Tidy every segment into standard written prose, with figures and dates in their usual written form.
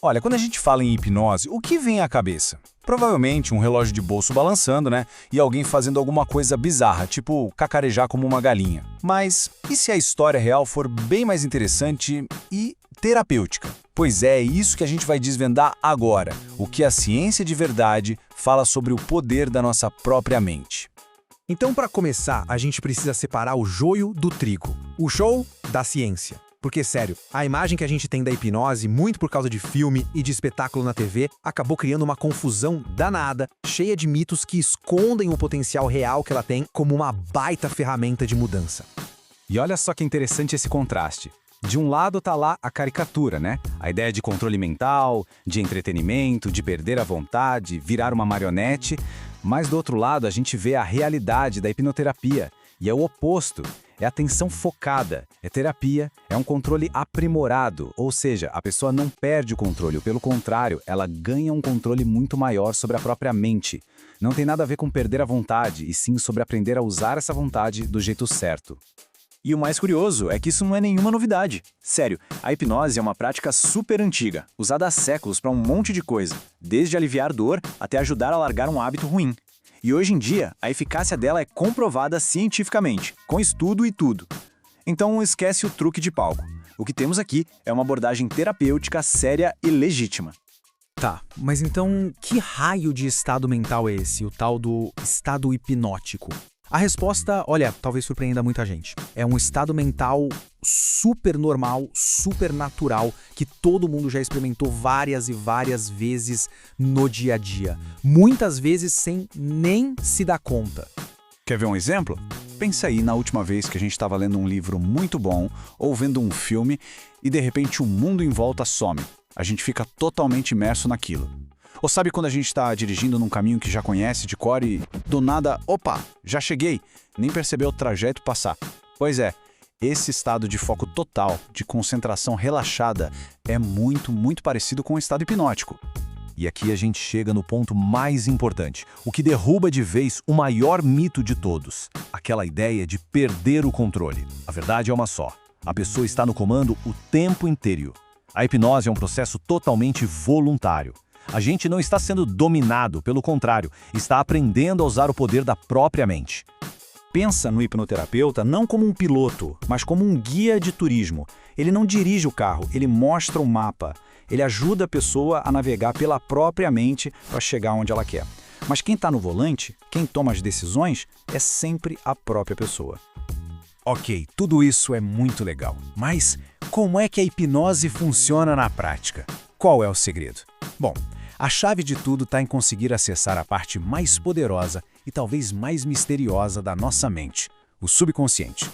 Olha, quando a gente fala em hipnose, o que vem à cabeça? Provavelmente um relógio de bolso balançando, né? E alguém fazendo alguma coisa bizarra, tipo cacarejar como uma galinha. Mas e se a história real for bem mais interessante e terapêutica? Pois é isso que a gente vai desvendar agora. O que a ciência de verdade fala sobre o poder da nossa própria mente. Então, para começar, a gente precisa separar o joio do trigo. O show da ciência. Porque, sério, a imagem que a gente tem da hipnose, muito por causa de filme e de espetáculo na TV, acabou criando uma confusão danada, cheia de mitos que escondem o potencial real que ela tem como uma baita ferramenta de mudança. E olha só que interessante esse contraste. De um lado tá lá a caricatura, né? A ideia de controle mental, de entretenimento, de perder a vontade, virar uma marionete. Mas do outro lado a gente vê a realidade da hipnoterapia. E é o oposto. É atenção focada, é terapia, é um controle aprimorado, ou seja, a pessoa não perde o controle, pelo contrário, ela ganha um controle muito maior sobre a própria mente. Não tem nada a ver com perder a vontade, e sim sobre aprender a usar essa vontade do jeito certo. E o mais curioso é que isso não é nenhuma novidade. Sério, a hipnose é uma prática super antiga, usada há séculos para um monte de coisa, desde aliviar dor até ajudar a largar um hábito ruim. E hoje em dia, a eficácia dela é comprovada cientificamente, com estudo e tudo. Então esquece o truque de palco. O que temos aqui é uma abordagem terapêutica séria e legítima. Tá, mas então que raio de estado mental é esse, o tal do estado hipnótico? A resposta, olha, talvez surpreenda muita gente. É um estado mental super normal, super natural, que todo mundo já experimentou várias e várias vezes no dia a dia. Muitas vezes sem nem se dar conta. Quer ver um exemplo? Pensa aí na última vez que a gente estava lendo um livro muito bom, ou vendo um filme, e de repente o mundo em volta some. A gente fica totalmente imerso naquilo. Ou sabe quando a gente está dirigindo num caminho que já conhece de cor e, do nada, opa, já cheguei, nem percebeu o trajeto passar. Pois é, esse estado de foco total, de concentração relaxada, é muito parecido com o estado hipnótico. E aqui a gente chega no ponto mais importante, o que derruba de vez o maior mito de todos, aquela ideia de perder o controle. A verdade é uma só, a pessoa está no comando o tempo inteiro. A hipnose é um processo totalmente voluntário. A gente não está sendo dominado, pelo contrário, está aprendendo a usar o poder da própria mente. Pensa no hipnoterapeuta não como um piloto, mas como um guia de turismo. Ele não dirige o carro, ele mostra o mapa. Ele ajuda a pessoa a navegar pela própria mente para chegar onde ela quer. Mas quem está no volante, quem toma as decisões, é sempre a própria pessoa. Ok, tudo isso é muito legal, mas como é que a hipnose funciona na prática? Qual é o segredo? Bom, a chave de tudo está em conseguir acessar a parte mais poderosa e talvez mais misteriosa da nossa mente, o subconsciente.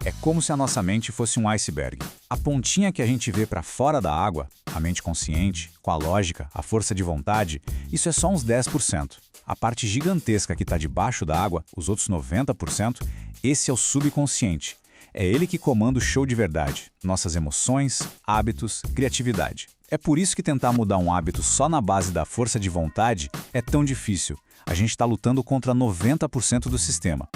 É como se a nossa mente fosse um iceberg. A pontinha que a gente vê para fora da água, a mente consciente, com a lógica, a força de vontade, isso é só uns 10%. A parte gigantesca que está debaixo da água, os outros 90%, esse é o subconsciente. É ele que comanda o show de verdade, nossas emoções, hábitos, criatividade. É por isso que tentar mudar um hábito só na base da força de vontade é tão difícil. A gente está lutando contra 90% do sistema.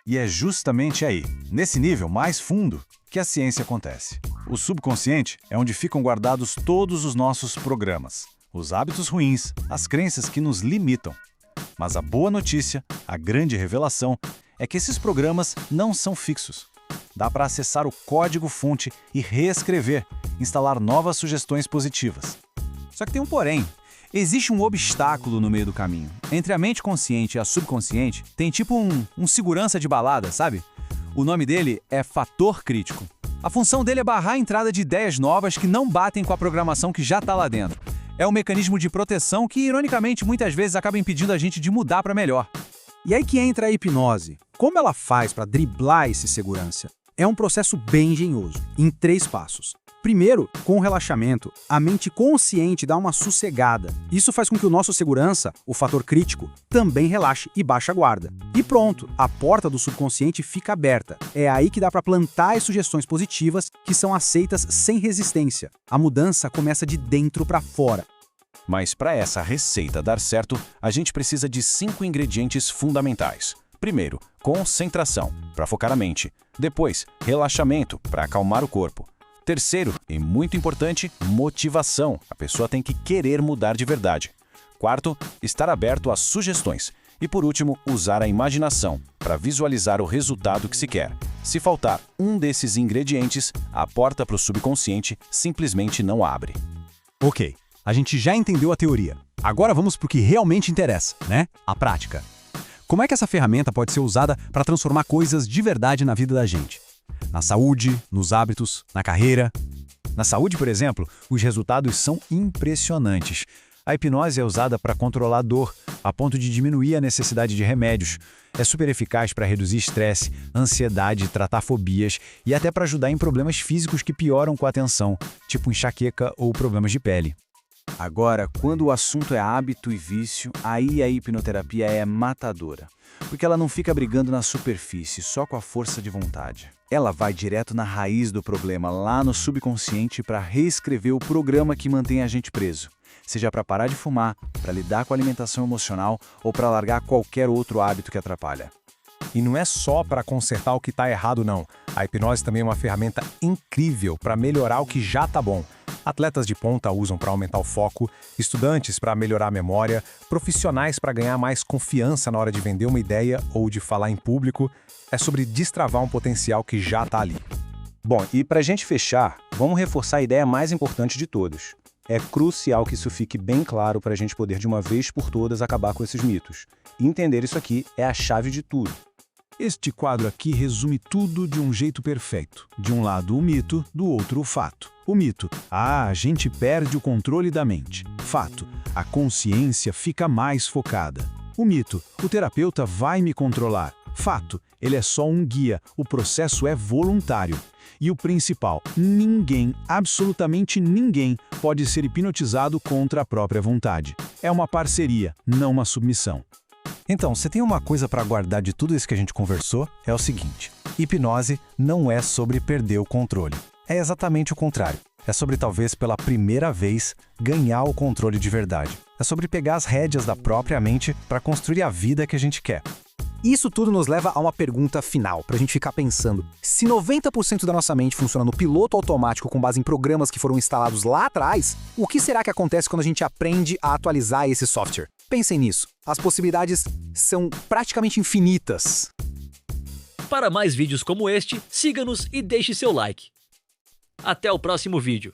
E é justamente aí, nesse nível mais fundo, que a ciência acontece. O subconsciente é onde ficam guardados todos os nossos programas, os hábitos ruins, as crenças que nos limitam. Mas a boa notícia, a grande revelação, é que esses programas não são fixos. Dá para acessar o código-fonte e reescrever, instalar novas sugestões positivas. Só que tem um porém. Existe um obstáculo no meio do caminho. Entre a mente consciente e a subconsciente, tem tipo um segurança de balada, sabe? O nome dele é fator crítico. A função dele é barrar a entrada de ideias novas que não batem com a programação que já está lá dentro. É um mecanismo de proteção que, ironicamente, muitas vezes acaba impedindo a gente de mudar para melhor. E aí que entra a hipnose. Como ela faz para driblar esse segurança? É um processo bem engenhoso, em 3 passos. Primeiro, com o relaxamento, a mente consciente dá uma sossegada. Isso faz com que o nosso segurança, o fator crítico, também relaxe e baixe a guarda. E pronto, a porta do subconsciente fica aberta. É aí que dá para plantar as sugestões positivas que são aceitas sem resistência. A mudança começa de dentro para fora. Mas para essa receita dar certo, a gente precisa de 5 ingredientes fundamentais. Primeiro, concentração, para focar a mente. Depois, relaxamento, para acalmar o corpo. Terceiro, e muito importante, motivação. A pessoa tem que querer mudar de verdade. Quarto, estar aberto às sugestões. E por último, usar a imaginação para visualizar o resultado que se quer. Se faltar um desses ingredientes, a porta para o subconsciente simplesmente não abre. Ok, a gente já entendeu a teoria. Agora vamos para o que realmente interessa, né? A prática. Como é que essa ferramenta pode ser usada para transformar coisas de verdade na vida da gente? Na saúde, nos hábitos, na carreira? Na saúde, por exemplo, os resultados são impressionantes. A hipnose é usada para controlar a dor, a ponto de diminuir a necessidade de remédios. É super eficaz para reduzir estresse, ansiedade, tratar fobias e até para ajudar em problemas físicos que pioram com a atenção, tipo enxaqueca ou problemas de pele. Agora, quando o assunto é hábito e vício, aí a hipnoterapia é matadora. Porque ela não fica brigando na superfície, só com a força de vontade. Ela vai direto na raiz do problema, lá no subconsciente, para reescrever o programa que mantém a gente preso. Seja para parar de fumar, para lidar com a alimentação emocional ou para largar qualquer outro hábito que atrapalha. E não é só para consertar o que está errado, não. A hipnose também é uma ferramenta incrível para melhorar o que já está bom. Atletas de ponta usam para aumentar o foco, estudantes para melhorar a memória, profissionais para ganhar mais confiança na hora de vender uma ideia ou de falar em público. É sobre destravar um potencial que já está ali. Bom, e para a gente fechar, vamos reforçar a ideia mais importante de todos. É crucial que isso fique bem claro para a gente poder de uma vez por todas acabar com esses mitos. Entender isso aqui é a chave de tudo. Este quadro aqui resume tudo de um jeito perfeito. De um lado o mito, do outro o fato. O mito: a gente perde o controle da mente. Fato: a consciência fica mais focada. O mito: o terapeuta vai me controlar. Fato: ele é só um guia, o processo é voluntário. E o principal: ninguém, absolutamente ninguém, pode ser hipnotizado contra a própria vontade. É uma parceria, não uma submissão. Então, você tem uma coisa para guardar de tudo isso que a gente conversou? É o seguinte: hipnose não é sobre perder o controle. É exatamente o contrário. É sobre, talvez pela primeira vez, ganhar o controle de verdade. É sobre pegar as rédeas da própria mente para construir a vida que a gente quer. Isso tudo nos leva a uma pergunta final, pra gente ficar pensando. Se 90% da nossa mente funciona no piloto automático com base em programas que foram instalados lá atrás, o que será que acontece quando a gente aprende a atualizar esse software? Pensem nisso. As possibilidades são praticamente infinitas. Para mais vídeos como este, siga-nos e deixe seu like. Até o próximo vídeo.